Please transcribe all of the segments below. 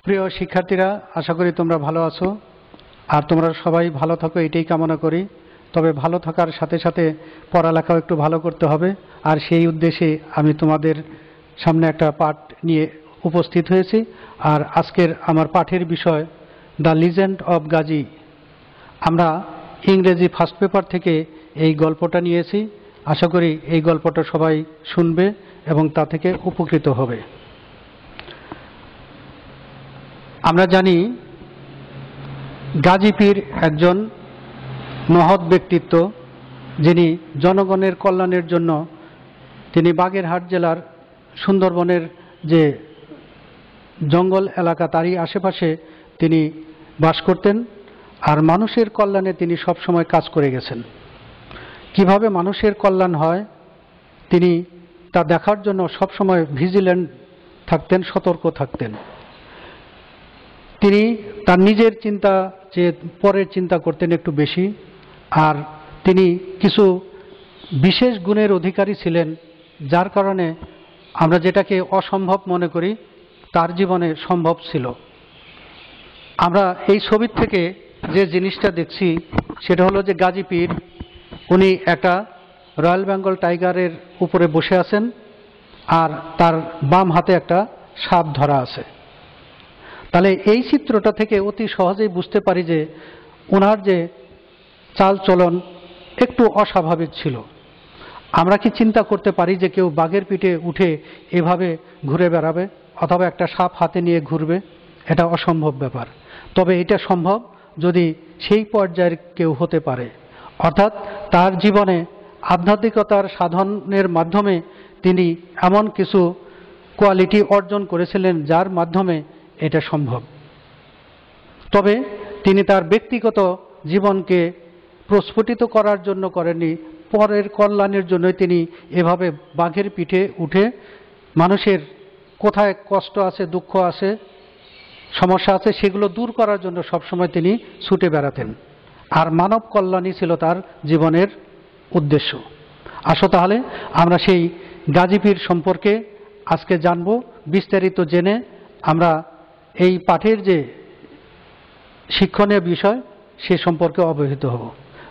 প্রিয় শিক্ষার্থীরা, আশা করি তোমরা ভালো আছো আর তোমরা সবাই ভালো থাকো এটাই কামনা করি। তবে ভালো থাকার সাথে সাথে পড়ালেখাও একটু ভালো করতে হবে, আর সেই উদ্দেশ্যে আমি তোমাদের সামনে একটা পাঠ নিয়ে উপস্থিত হয়েছি। আর আজকের আমার পাঠের বিষয় দ্য লিজেন্ড অব গাজী। আমরা ইংরেজি ফার্স্ট পেপার থেকে এই গল্পটা নিয়েছি। আশা করি এই গল্পটা সবাই শুনবে এবং তা থেকে উপকৃত হবে। আমরা জানি গাজী পীর একজন মহৎ ব্যক্তিত্ব, যিনি জনগণের কল্যাণের জন্য তিনি বাগেরহাট জেলার সুন্দরবনের যে জঙ্গল এলাকা তারই আশেপাশে তিনি বাস করতেন, আর মানুষের কল্যাণে তিনি সবসময় কাজ করে গেছেন। কিভাবে মানুষের কল্যাণ হয় তিনি তা দেখার জন্য সবসময় ভিজিল্যান্ট থাকতেন, সতর্ক থাকতেন। তিনি তার নিজের চিন্তা যে পরের চিন্তা করতেন একটু বেশি, আর তিনি কিছু বিশেষ গুণের অধিকারী ছিলেন, যার কারণে আমরা যেটাকে অসম্ভব মনে করি তার জীবনে সম্ভব ছিল। আমরা এই ছবির থেকে যে জিনিসটা দেখছি সেটা হলো যে গাজী পীর উনি একটা রয়্যাল বেঙ্গল টাইগারের উপরে বসে আছেন, আর তার বাম হাতে একটা সাপ ধরা আছে। তাহলে এই চিত্রটা থেকে অতি সহজেই বুঝতে পারি যে ওনার যে চাল চলন একটু অস্বাভাবিক ছিল। আমরা কি চিন্তা করতে পারি যে কেউ বাঘের পিঠে উঠে এভাবে ঘুরে বেড়াবে অথবা একটা সাপ হাতে নিয়ে ঘুরবে? এটা অসম্ভব ব্যাপার। তবে এটা সম্ভব যদি সেই পর্যায়ের কেউ হতে পারে, অর্থাৎ তার জীবনে আধ্যাত্মিকতার সাধনের মাধ্যমে তিনি এমন কিছু কোয়ালিটি অর্জন করেছিলেন যার মাধ্যমে এটা সম্ভব। তবে তিনি তার ব্যক্তিগত জীবনকে প্রস্ফুটিত করার জন্য করেননি, পরের কল্যাণের জন্যই তিনি এভাবে বাঘের পিঠে উঠে মানুষের কোথায় কষ্ট আছে, দুঃখ আছে, সমস্যা আছে সেগুলো দূর করার জন্য সবসময় তিনি ছুটে বেড়াতেন, আর মানব কল্যাণই ছিল তার জীবনের উদ্দেশ্য। আসো তাহলে আমরা সেই গাজী পীর সম্পর্কে আজকে জানব। বিস্তারিত জেনে আমরা এই পাঠের যে শিক্ষণীয় বিষয় সে সম্পর্কে অবহিত হব।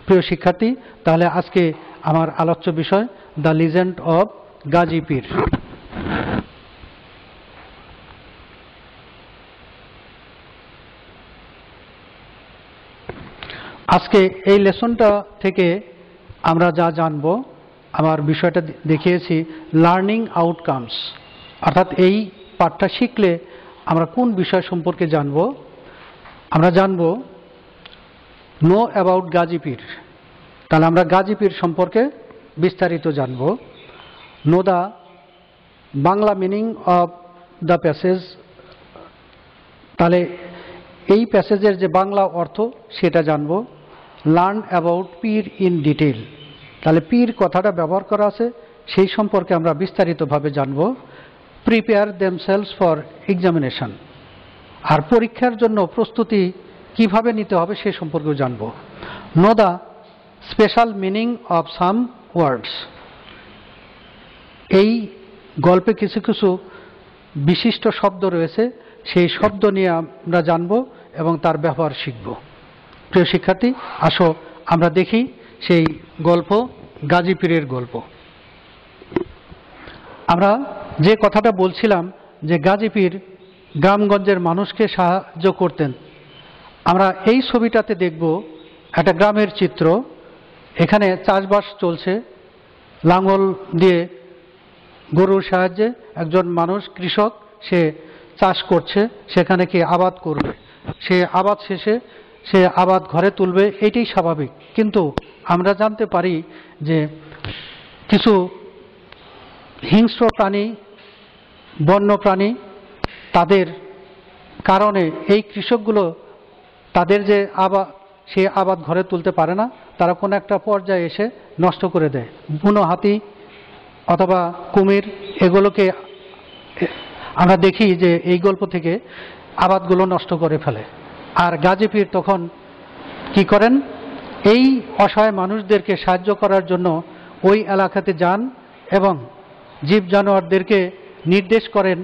প্রিয় শিক্ষার্থী, তাহলে আজকে আমার আলোচ্য বিষয় দ্য লিজেন্ড অব গাজী পীর। আজকে এই লেসনটা থেকে আমরা যা জানব, আমার বিষয়টা দেখিয়েছি লার্নিং আউটকামস, অর্থাৎ এই পাঠটা শিখলে আমরা কোন বিষয় সম্পর্কে জানব। আমরা জানব নো অ্যাবাউট গাজী পীর। তাহলে আমরা গাজী পীর সম্পর্কে বিস্তারিত জানব। Know the Bangla meaning of the passage. তাহলে এই প্যাসেজের যে বাংলা অর্থ সেটা জানব। লার্ন অ্যাবাউট পীর ইন ডিটেল। তাহলে পীর কথাটা ব্যবহার করা আছে সেই সম্পর্কে আমরা বিস্তারিতভাবে জানব। প্রিপেয়ার দেমসেলস ফর এক্সামিনেশন, আর পরীক্ষার জন্য প্রস্তুতি কিভাবে নিতে হবে সে সম্পর্কেও জানব। Know the special meaning of some words. এই গল্পে কিছু কিছু বিশিষ্ট শব্দ রয়েছে, সেই শব্দ নিয়ে আমরা জানব এবং তার ব্যবহার শিখব। প্রিয় শিক্ষার্থী, আসো আমরা দেখি সেই গল্প, গাজী পীরের গল্প। আমরা যে কথাটা বলছিলাম যে গাজী পীর গ্রামগঞ্জের মানুষকে সাহায্য করতেন, আমরা এই ছবিটাতে দেখব একটা গ্রামের চিত্র। এখানে চাষবাস চলছে, লাঙল দিয়ে গরুর সাহায্যে একজন মানুষ, কৃষক, সে চাষ করছে, সেখানে কি আবাদ করবে, সে আবাদ শেষে সে আবাদ ঘরে তুলবে, এটাই স্বাভাবিক। কিন্তু আমরা জানতে পারি যে কিছু হিংস্র প্রাণী, বন্য প্রাণী, তাদের কারণে এই কৃষকগুলো তাদের যে আবাদ সে আবাদ ঘরে তুলতে পারে না, তারা কোনো একটা পর্যায়ে এসে নষ্ট করে দেয়। বুনো হাতি অথবা কুমির, এগুলোকে আমরা দেখি যে এই গল্প থেকে আবাদগুলো নষ্ট করে ফেলে। আর গাজী পীর তখন কি করেন, এই অসহায় মানুষদেরকে সাহায্য করার জন্য ওই এলাকাতে যান এবং জীব জানোয়ারদেরকে নির্দেশ করেন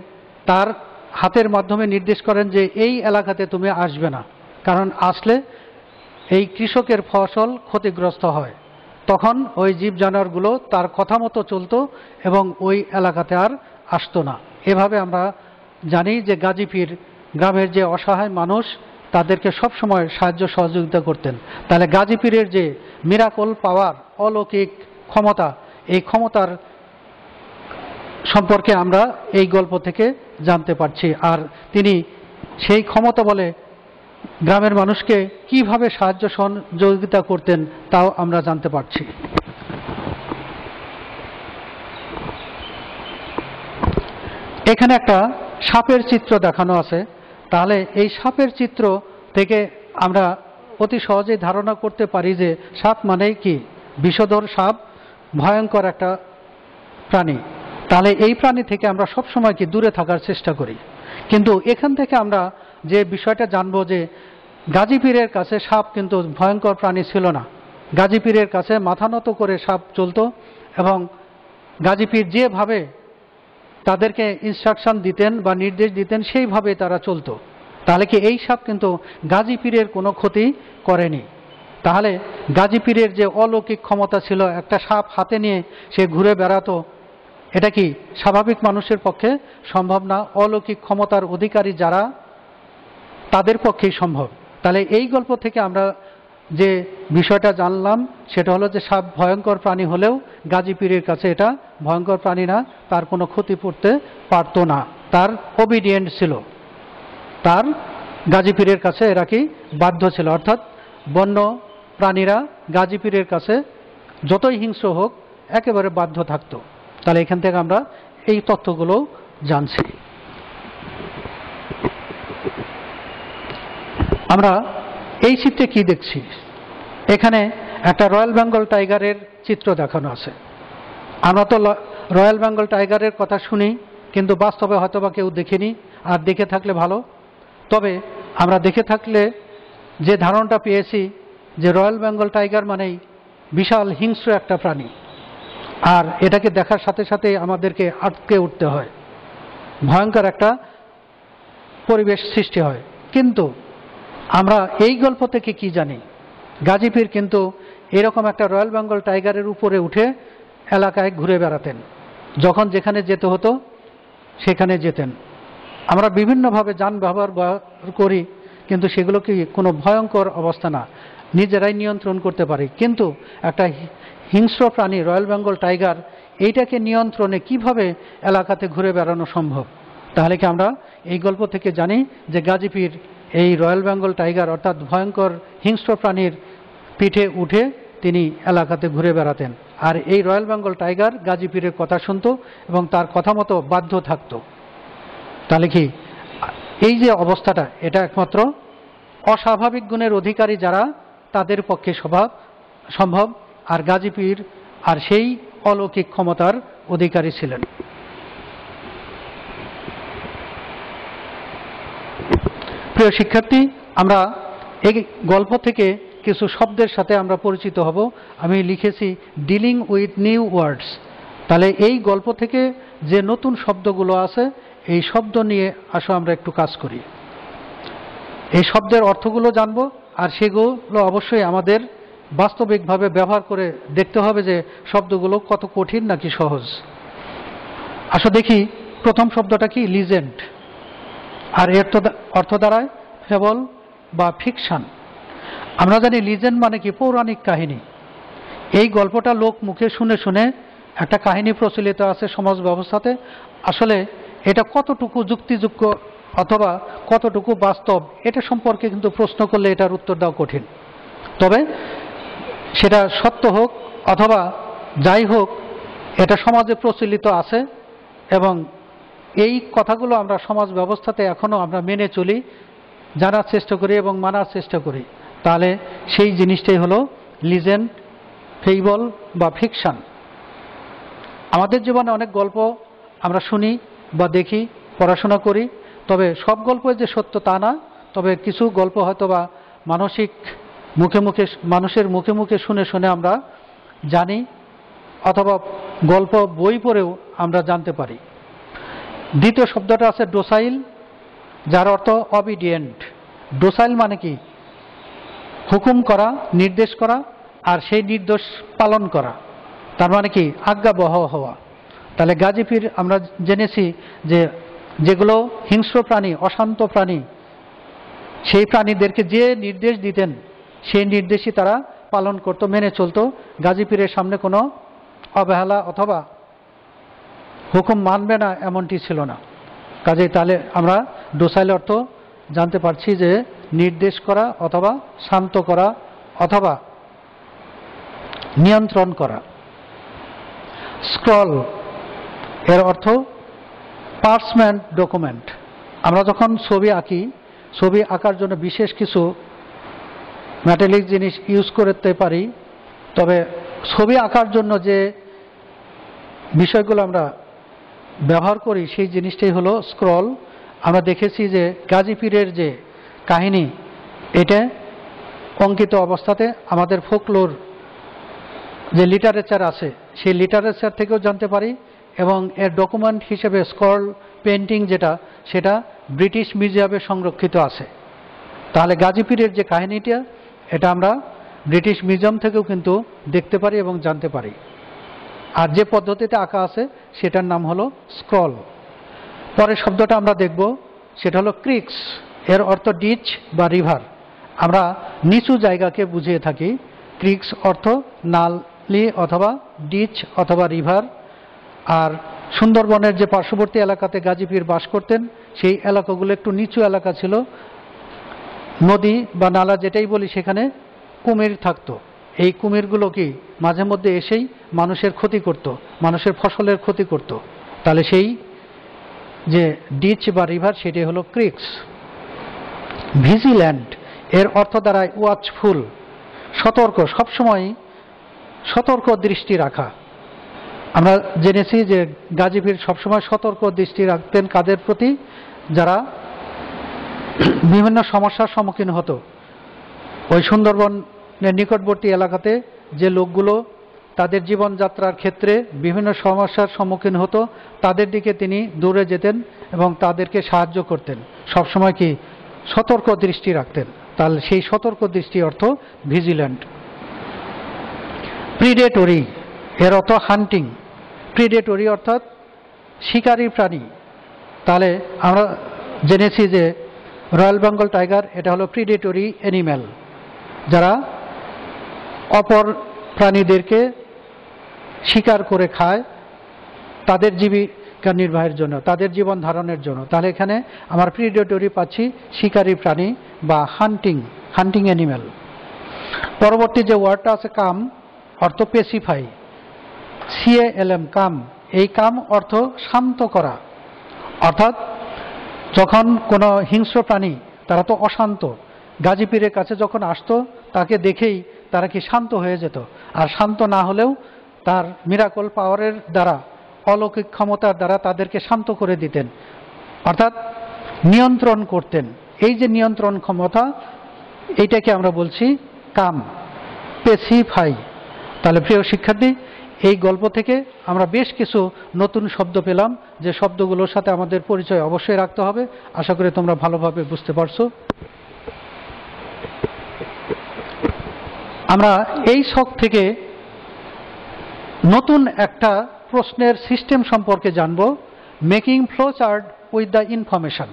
তার হাতের মাধ্যমে নির্দেশ করেন যে এই এলাকাতে তুমি আসবে না, কারণ আসলে এই কৃষকের ফসল ক্ষতিগ্রস্ত হয়। তখন ওই জীব জানোয়ারগুলো তার কথা মতো চলতো এবং ওই এলাকাতে আর আসতো না। এভাবে আমরা জানি যে গাজী পীর গ্রামের যে অসহায় মানুষ তাদেরকে সব সময় সাহায্য সহযোগিতা করতেন। তাহলে গাজী পীরের যে মিরাকল পাওয়ার, অলৌকিক ক্ষমতা, এই ক্ষমতার সম্পর্কে আমরা এই গল্প থেকে জানতে পারছি। আর তিনি সেই ক্ষমতা বলে গ্রামের মানুষকে কিভাবে সাহায্য সহযোগিতা করতেন তাও আমরা জানতে পারছি। এখানে একটা সাপের চিত্র দেখানো আছে। তাহলে এই সাপের চিত্র থেকে আমরা অতি সহজেই ধারণা করতে পারি যে সাপ মানেই কি, বিষধর সাপ, ভয়ঙ্কর একটা প্রাণী। তাহলে এই প্রাণী থেকে আমরা সবসময় কি দূরে থাকার চেষ্টা করি। কিন্তু এখান থেকে আমরা যে বিষয়টা জানবো যে গাজী পীরের কাছে সাপ কিন্তু ভয়ঙ্কর প্রাণী ছিল না। গাজী পীরের কাছে মাথা নত করে সাপ চলতো এবং গাজী পীর যেভাবে তাদেরকে ইনস্ট্রাকশন দিতেন বা নির্দেশ দিতেন সেইভাবে তারা চলতো। তাহলে কি এই সাপ কিন্তু গাজী পীরের কোনো ক্ষতি করেনি। তাহলে গাজী পীরের যে অলৌকিক ক্ষমতা ছিল, একটা সাপ হাতে নিয়ে সে ঘুরে বেড়াতো, এটা কি স্বাভাবিক মানুষের পক্ষে সম্ভব না। অলৌকিক ক্ষমতার অধিকারী যারা, তাদের পক্ষেই সম্ভব। তাহলে এই গল্প থেকে আমরা যে বিষয়টা জানলাম সেটা হলো যে সাপ ভয়ঙ্কর প্রাণী হলেও গাজী পীরের কাছে এটা ভয়ঙ্কর প্রাণী না, তার কোনো ক্ষতি করতে পারতো না, তার ওবিডিয়েন্ট ছিল, তার গাজী পীরের কাছে এরা কি বাধ্য ছিল। অর্থাৎ বন্য প্রাণীরা গাজী পীরের কাছে যতই হিংস্র হোক একেবারে বাধ্য থাকতো। তাহলে এখান থেকে আমরা এই তথ্যগুলো জানছি। আমরা এই চিত্রে কি দেখছি, এখানে একটা রয়্যাল বেঙ্গল টাইগারের চিত্র দেখানো আছে। আমরা তো রয়্যাল বেঙ্গল টাইগারের কথা শুনি, কিন্তু বাস্তবে হয়তো বা কেউ দেখিনি, আর দেখে থাকলে ভালো। তবে আমরা দেখে থাকলে যে ধারণাটা পেয়েছি যে রয়্যাল বেঙ্গল টাইগার মানেই বিশাল হিংস্র একটা প্রাণী, আর এটাকে দেখার সাথে সাথে আমাদেরকে আটকে উঠতে হয়, ভয়ঙ্কর একটা পরিবেশ সৃষ্টি হয়। কিন্তু আমরা এই গল্প থেকে কি জানি, গাজী পীর কিন্তু এরকম একটা রয়্যাল বেঙ্গল টাইগারের উপরে উঠে এলাকায় ঘুরে বেড়াতেন, যখন যেখানে যেতে হতো সেখানে যেতেন। আমরা বিভিন্নভাবে যান ব্যবহার করি, কিন্তু সেগুলো কি কোনো ভয়ঙ্কর অবস্থা না, নিজেরাই নিয়ন্ত্রণ করতে পারি। কিন্তু একটা হিংস্র প্রাণী রয়্যাল বেঙ্গল টাইগার, এইটাকে নিয়ন্ত্রণে কিভাবে এলাকাতে ঘুরে বেড়ানো সম্ভব। তাহলে কি আমরা এই গল্প থেকে জানি যে গাজী পীর এই রয়্যাল বেঙ্গল টাইগার অর্থাৎ ভয়ঙ্কর হিংস্র প্রাণীর পিঠে উঠে তিনি এলাকাতে ঘুরে বেড়াতেন, আর এই রয়্যাল বেঙ্গল টাইগার গাজী পীরের কথা শুনতো এবং তার কথা মতো বাধ্য থাকতো। তাহলে কি এই যে অবস্থাটা, এটা একমাত্র অস্বাভাবিক গুণের অধিকারী যারা, তাদের পক্ষে সম্ভব। আর গাজী পীর আর সেই অলৌকিক ক্ষমতার অধিকারী ছিলেন। প্রিয় শিক্ষার্থী, আমরা এই গল্প থেকে কিছু শব্দের সাথে আমরা পরিচিত হব। আমি লিখেছি ডিলিং উইথ নিউ ওয়ার্ডস। তাহলে এই গল্প থেকে যে নতুন শব্দগুলো আছে, এই শব্দ নিয়ে আসো আমরা একটু কাজ করি। এই শব্দের অর্থগুলো জানব, আর সেগুলো অবশ্যই আমাদের বাস্তবিকভাবে ব্যবহার করে দেখতে হবে যে শব্দগুলো কত কঠিন নাকি সহজ। আসো দেখি প্রথম শব্দটা কি, লিজেন্ড। আর এর অর্থ দাঁড়ায় ফেবল বা ফিকশন। আমরা জানি লিজেন্ড মানে কি, পৌরাণিক কাহিনী। এই গল্পটা লোক মুখে শুনে শুনে একটা কাহিনী প্রচলিত আছে সমাজ ব্যবস্থাতে। আসলে এটা কতটুকু যুক্তিযুক্ত অথবা কতটুকু বাস্তব, এটা সম্পর্কে কিন্তু প্রশ্ন করলে এটার উত্তর দেওয়া কঠিন। তবে সেটা সত্য হোক অথবা যাই হোক, এটা সমাজে প্রচলিত আছে এবং এই কথাগুলো আমরা সমাজ ব্যবস্থাতে এখনো আমরা মেনে চলি, জানার চেষ্টা করি এবং মানার চেষ্টা করি। তাহলে সেই জিনিসটাই হলো লিজেন্ড, ফেবল বা ফিকশন। আমাদের জীবনে অনেক গল্প আমরা শুনি বা দেখি, পড়াশোনা করি, তবে সব গল্প যে সত্য তা না। তবে কিছু গল্প হয়তো বা মানুষের মুখে মুখে শুনে শুনে আমরা জানি, অথবা গল্প বই পড়েও আমরা জানতে পারি। দ্বিতীয় শব্দটা আছে ডোসাইল যার অর্থ অবিডিয়েন্ট। ডোসাইল মানে কি? হুকুম করা, নির্দেশ করা, আর সেই নির্দেশ পালন করা, তার মানে কি আজ্ঞাবহ হওয়া। তাহলে গাজী পীর আমরা জেনেছি যে যেগুলো হিংস্র প্রাণী, অশান্ত প্রাণী, সেই প্রাণীদেরকে যে নির্দেশ দিতেন সেই নির্দেশই তারা পালন করত, মেনে চলতো। গাজী পীরের সামনে কোনো অবহেলা অথবা হুকুম মানবে না এমনটি ছিল না। কাজেই তাহলে আমরা ডোসাইল অর্থ জানতে পারছি যে নির্দেশ করা অথবা শান্ত করা অথবা নিয়ন্ত্রণ করা। স্ক্রল এর অর্থ পার্চমেন্ট ডকুমেন্ট। আমরা যখন ছবি আঁকি, ছবি আঁকার জন্য বিশেষ কিছু মেটালিক জিনিস ইউজ করতে পারি, তবে ছবি আঁকার জন্য যে বিষয়গুলো আমরা ব্যবহার করি সেই জিনিসটাই হলো স্ক্রল। আমরা দেখেছি যে গাজী পীরের যে কাহিনী, এটা অঙ্কিত অবস্থাতে আমাদের ফোকলোর যে লিটারেচার আছে সেই লিটারেচার থেকেও জানতে পারি, এবং এর ডকুমেন্ট হিসেবে স্ক্রল পেন্টিং যেটা, সেটা ব্রিটিশ মিউজিয়ামে সংরক্ষিত আছে। তাহলে গাজী পীরের যে কাহিনীটা, এটা আমরা ব্রিটিশ মিউজিয়াম থেকেও কিন্তু দেখতে পারি এবং জানতে পারি। আর যে পদ্ধতিতে আঁকা আছে সেটার নাম হলো স্ক্রল। পরের শব্দটা আমরা দেখব, সেটা হলো ক্রিক্স। এর অর্থ ডিচ বা রিভার। আমরা নিচু জায়গাকে বুঝিয়ে থাকি। ক্রিক্স অর্থ নালী অথবা ডিচ অথবা রিভার। আর সুন্দরবনের যে পার্শ্ববর্তী এলাকাতে গাজী পীর বাস করতেন, সেই এলাকাগুলো একটু নিচু এলাকা ছিল। নদী বা নালা যেটাই বলি, সেখানে কুমির থাকতো। এই কুমিরগুলো কি মাঝে মধ্যে এসেই মানুষের ক্ষতি করত, মানুষের ফসলের ক্ষতি করত। তাহলে সেই যে ডিচ বা রিভার, সেটাই হলো ক্রিক্স। ভিজিল্যান্ট এর অর্থ দাঁড়ায় ওয়াচফুল, সতর্ক, সবসময় সতর্ক দৃষ্টি রাখা। আমরা জেনেছি যে গাজী পীর সবসময় সতর্ক দৃষ্টি রাখতেন কাদের প্রতি? যারা বিভিন্ন সমস্যার সম্মুখীন হতো। ওই সুন্দরবনের নিকটবর্তী এলাকাতে যে লোকগুলো তাদের জীবনযাত্রার ক্ষেত্রে বিভিন্ন সমস্যার সম্মুখীন হতো, তাদের দিকে তিনি দৌড়ে যেতেন এবং তাদেরকে সাহায্য করতেন। সবসময় কি সতর্ক দৃষ্টি রাখতেন। তাহলে সেই সতর্ক দৃষ্টি অর্থ ভিজিল্যান্ট। প্রিডেটরি এর অর্থ হান্টিং। প্রিডেটরি অর্থাৎ শিকারী প্রাণী। তাহলে আমরা জেনেছি যে রয়্যাল বেঙ্গল টাইগার এটা হলো প্রিডেটরি অ্যানিম্যাল, যারা অপর প্রাণীদেরকে শিকার করে খায় তাদের জীবিকা নির্বাহের জন্য, তাদের জীবন ধারণের জন্য। তাহলে এখানে আমার প্রিডেটরি পাচ্ছি শিকারী প্রাণী বা হান্টিং অ্যানিম্যাল। পরবর্তী যে ওয়ার্ডটা আছে কাম, অর্থ পেসিফাই। CALM কাম। এই কাম অর্থ শান্ত করা। অর্থাৎ যখন কোনো হিংস্র প্রাণী, তারা তো অশান্ত, গাজী পীরের কাছে যখন আসতো তাকে দেখেই তারা কি শান্ত হয়ে যেত। আর শান্ত না হলেও তার মিরাকল পাওয়ারের দ্বারা, অলৌকিক ক্ষমতার দ্বারা তাদেরকে শান্ত করে দিতেন, অর্থাৎ নিয়ন্ত্রণ করতেন। এই যে নিয়ন্ত্রণ ক্ষমতা, এইটাকে আমরা বলছি কাম, পেসিফাই। তাহলে প্রিয় শিক্ষার্থী, এই গল্প থেকে আমরা বেশ কিছু নতুন শব্দ পেলাম, যে শব্দগুলোর সাথে আমাদের পরিচয় অবশ্যই রাখতে হবে। আশা করি তোমরা ভালোভাবে বুঝতে পারছো। আমরা এই ছক থেকে নতুন একটা প্রশ্নের সিস্টেম সম্পর্কে জানব, making flow chart with the information.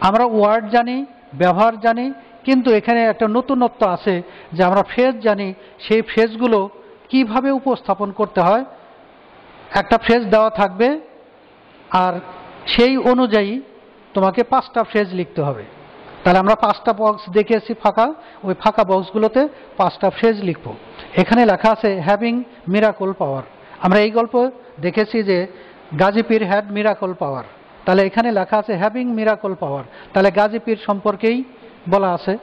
আমরা ওয়ার্ড জানি, ব্যবহার জানি, কিন্তু এখানে একটা নতুনত্ব আছে যে আমরা ফ্রেজ জানি। সেই ফ্রেজগুলো কিভাবে উপস্থাপন করতে হয়। একটা ফ্রেজ দেওয়া থাকবে আর সেই অনুযায়ী তোমাকে 5টা ফ্রেজ লিখতে হবে। তাহলে আমরা 5টা বক্স দেখেছি ফাঁকা, ওই ফাঁকা বক্সগুলোতে 5টা ফ্রেজ লিখব। এখানে লেখা আছে হ্যাভিং মিরাকল পাওয়ার। আমরা এই গল্প দেখেছি যে গাজী পীর হ্যাড মিরাকল পাওয়ার। তাহলে এখানে লেখা আছে হ্যাভিং মিরাকল পাওয়ার, তাহলে গাজী পীর সম্পর্কেই বলা আছে।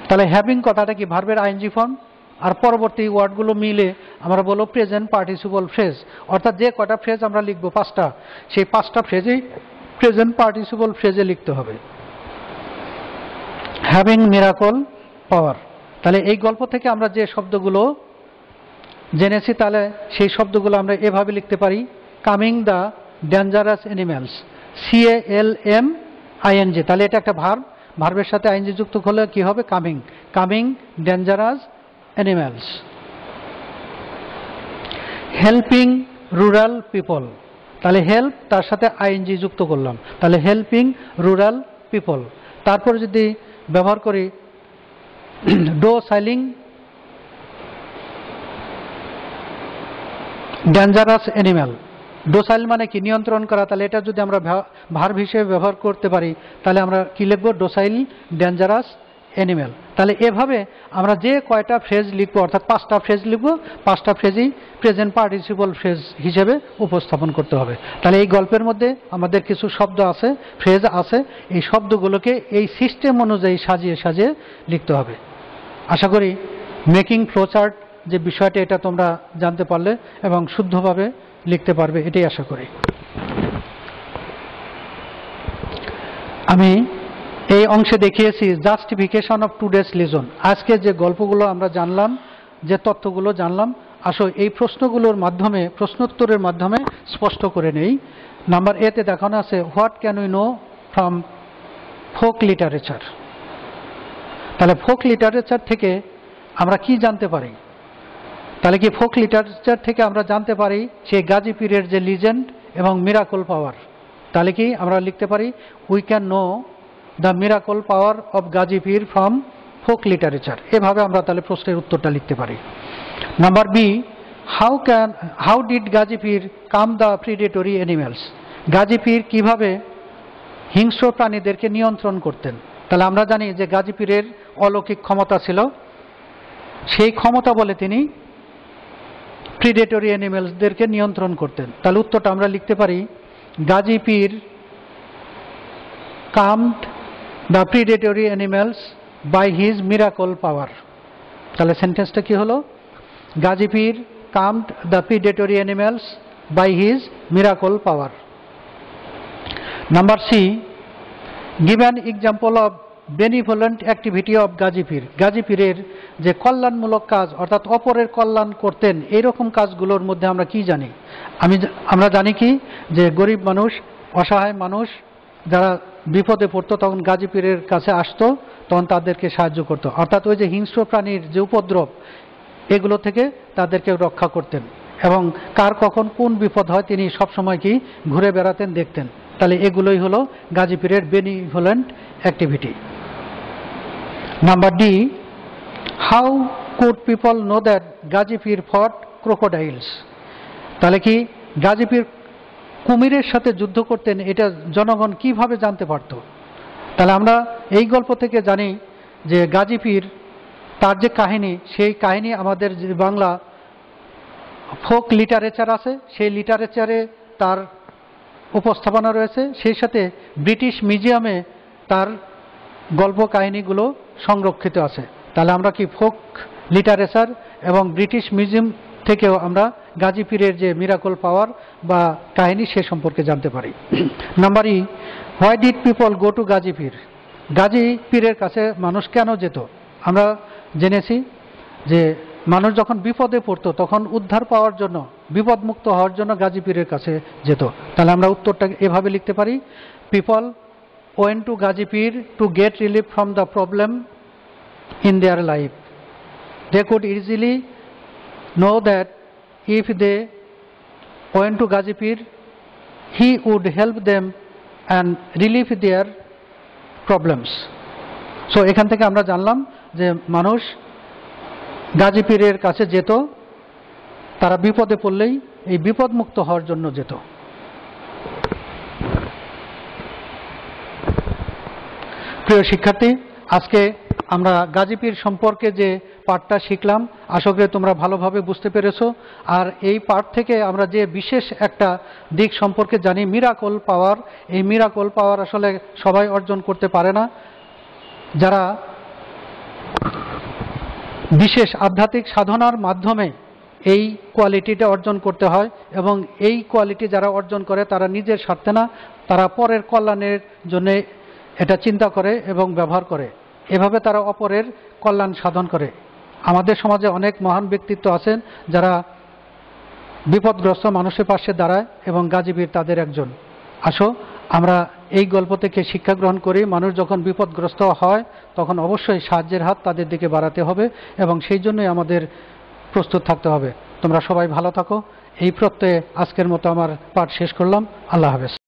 তাহলে হ্যাভিং কথাটা কি ভার্বের আইএনজি ফর্ম, আর পরবর্তী ওয়ার্ডগুলো মিলে আমরা বলবো প্রেজেন্ট পার্টিসিপল ফ্রেজ। অর্থাৎ যে কটা ফ্রেজ আমরা লিখবো 5টা, সেই 5টা ফ্রেজেই প্রেজেন্ট পার্টিসিপল ফ্রেজে লিখতে হবে, হ্যাভিং মিরাকল পাওয়ার। তাহলে এই গল্প থেকে আমরা যে শব্দগুলো জেনেছি, তাহলে সেই শব্দগুলো আমরা এভাবে লিখতে পারি, coming the dangerous animals, CALM ING, তাহলে এটা একটা ভার্ব, ভার্বের সাথে আইএনজি যুক্ত হলে কি হবে? Coming, coming dangerous animals. Helping rural people, তাহলে হেল্প তার সাথে আইএনজি যুক্ত করলাম, তাহলে হেল্পিং রুরাল পিপল। তারপর যদি ব্যবহার করি ডোসাইলিং ডেঞ্জারাস অ্যানিম্যাল, ডোসাইল মানে কি? নিয়ন্ত্রণ করা, তাহলে এটা যদি আমরা ভার্ব হিসেবে ব্যবহার করতে পারি তাহলে আমরা কি লিখব? ডোসাইল ডেঞ্জারাস অ্যানিম্যাল। তাহলে এভাবে আমরা যে কয়টা ফ্রেজ লিখবো, অর্থাৎ 5টা ফ্রেজ লিখবো, 5টা ফ্রেজই প্রেজেন্ট পার্টিসিপল ফ্রেজ হিসেবে উপস্থাপন করতে হবে। তাহলে এই গল্পের মধ্যে আমাদের কিছু শব্দ আছে, ফ্রেজ আছে, এই শব্দগুলোকে এই সিস্টেম অনুযায়ী সাজিয়ে সাজিয়ে লিখতে হবে। আশা করি মেকিং ফ্লোচার্ট যে বিষয়টা এটা তোমরা জানতে পারলে এবং শুদ্ধভাবে লিখতে পারবে, এটাই আশা করি। আমি এই অংশে দেখিয়েছি জাস্টিফিকেশন অফ টুডেস লিসন। আজকে যে গল্পগুলো আমরা জানলাম, যে তথ্যগুলো জানলাম, আসো এই প্রশ্নগুলোর মাধ্যমে, প্রশ্নোত্তরের মাধ্যমে স্পষ্ট করে নেই। নাম্বার এতে দেখানো আছে what can we know from folk literature. তাহলে ফোক লিটারেচার থেকে আমরা কি জানতে পারি? তাহলে কি ফোক লিটারেচার থেকে আমরা জানতে পারি সেই গাজী পীরের যে লিজেন্ড এবং মিরাকল পাওয়ার। তাহলে কি আমরা লিখতে পারি we can know the miracle power of Gazi পীর ফ্রম ফোক লিটারেচার। এভাবে আমরা তাহলে প্রশ্নের উত্তরটা লিখতে পারি। Number B, how did Gazi Pir calm the predatory animals. Gazi Pir কিভাবে হিংস্র প্রাণীদেরকে নিয়ন্ত্রণ করতেন। তাহলে আমরা জানি যে গাজী পীরের অলৌকিক ক্ষমতা ছিল, সেই ক্ষমতা বলে তিনি প্রিডেটরি অ্যানিমেলসদেরকে নিয়ন্ত্রণ করতেন। তাহলে উত্তরটা আমরা লিখতে পারি Gazi Pir calmed the predatory animals by his miracle power. তাহলে সেন্টেন্সটা কি হলো? Gazi Pir calmed the predatory animals by his miracle power. Number C, give an example of benevolent activity of Gazi Pir. Gazi পীরের যে কল্যাণমূলক কাজ, অর্থাৎ অপরের কল্যাণ করতেন, এইরকম কাজগুলোর মধ্যে আমরা কি জানি? আমরা জানি কি যে গরিব মানুষ, অসহায় মানুষ যারা বিপদে পড়তো তখন গাজী পীরের কাছে আসতো, তখন তাদেরকে সাহায্য করতো। অর্থাৎ ওই যে হিংস্র প্রাণীর যে উপদ্রব, এগুলো থেকে তাদেরকে রক্ষা করতেন এবং কার কখন কোন বিপদ হয় তিনি সবসময় কি ঘুরে বেড়াতেন, দেখতেন। তাহলে এগুলোই হলো গাজী পীরের benevolent activity. Number D, how could people know that Gazi পীর ফট ক্রোকোডাইলস। তাহলে কি গাজী পীর কুমিরের সাথে যুদ্ধ করতেন, এটা জনগণ কিভাবে জানতে পারত? তাহলে আমরা এই গল্প থেকে জানি যে গাজী পীর তার যে কাহিনী, সেই কাহিনী আমাদের যে বাংলা ফোক লিটারেচার আছে, সেই লিটারেচারে তার উপস্থাপনা রয়েছে, সেই সাথে ব্রিটিশ মিউজিয়ামে তার গল্প কাহিনীগুলো সংরক্ষিত আছে। তাহলে আমরা কি ফোক লিটারেচার এবং ব্রিটিশ মিউজিয়াম থেকেও আমরা গাজী পীরের যে মিরাকল পাওয়ার বা কাহিনী সে সম্পর্কে জানতে পারি। Number E, why did people go to Gazi Pir. Gazi পীরের কাছে মানুষ কেন যেত? আমরা জেনেছি যে মানুষ যখন বিপদে পড়তো তখন উদ্ধার পাওয়ার জন্য, বিপদমুক্ত হওয়ার জন্য গাজী পীরের কাছে যেত। তাহলে আমরা উত্তরটা এভাবে লিখতে পারি, পিপল ওয়েন্ট টু গাজী পীর to get relief from the problem in their life. They could easily know that if they went to Gazi Pir, he would help them and relieve their problems. So এখান থেকে আমরা জানলাম যে মানুষ গাজী পীরের কাছে যেত, তারা বিপদে পড়লেই এই বিপদ মুক্ত হওয়ার জন্য যেত। প্রিয় শিক্ষার্থী, আজকে আমরা গাজী পীর সম্পর্কে যে পাঠটা শিখলাম আশা করি তোমরা ভালোভাবে বুঝতে পেরেছো। আর এই পাঠ থেকে আমরা যে বিশেষ একটা দিক সম্পর্কে জানি, মিরাকল পাওয়ার। এই মিরাকল পাওয়ার আসলে সবাই অর্জন করতে পারে না। যারা বিশেষ আধ্যাত্মিক সাধনার মাধ্যমে এই কোয়ালিটিটা অর্জন করতে হয় এবং এই কোয়ালিটি যারা অর্জন করে তারা নিজের স্বার্থে না, তারা পরের কল্যাণের জন্য এটা চিন্তা করে এবং ব্যবহার করে। এভাবে তারা অপরের কল্যাণ সাধন করে। আমাদের সমাজে অনেক মহান ব্যক্তিত্ব আছেন যারা বিপদগ্রস্ত মানুষের পাশে দাঁড়ায় এবং গাজী পীর তাদের একজন। আসো আমরা এই গল্প থেকে শিক্ষা গ্রহণ করি মানুষ যখন বিপদগ্রস্ত হয় তখন অবশ্যই সাহায্যের হাত তাদের দিকে বাড়াতে হবে এবং সেই জন্যই আমাদের প্রস্তুত থাকতে হবে। তোমরা সবাই ভালো থাকো, এই প্রত্যয়ে আজকের মতো আমার পাঠ শেষ করলাম। আল্লাহ হাফেজ।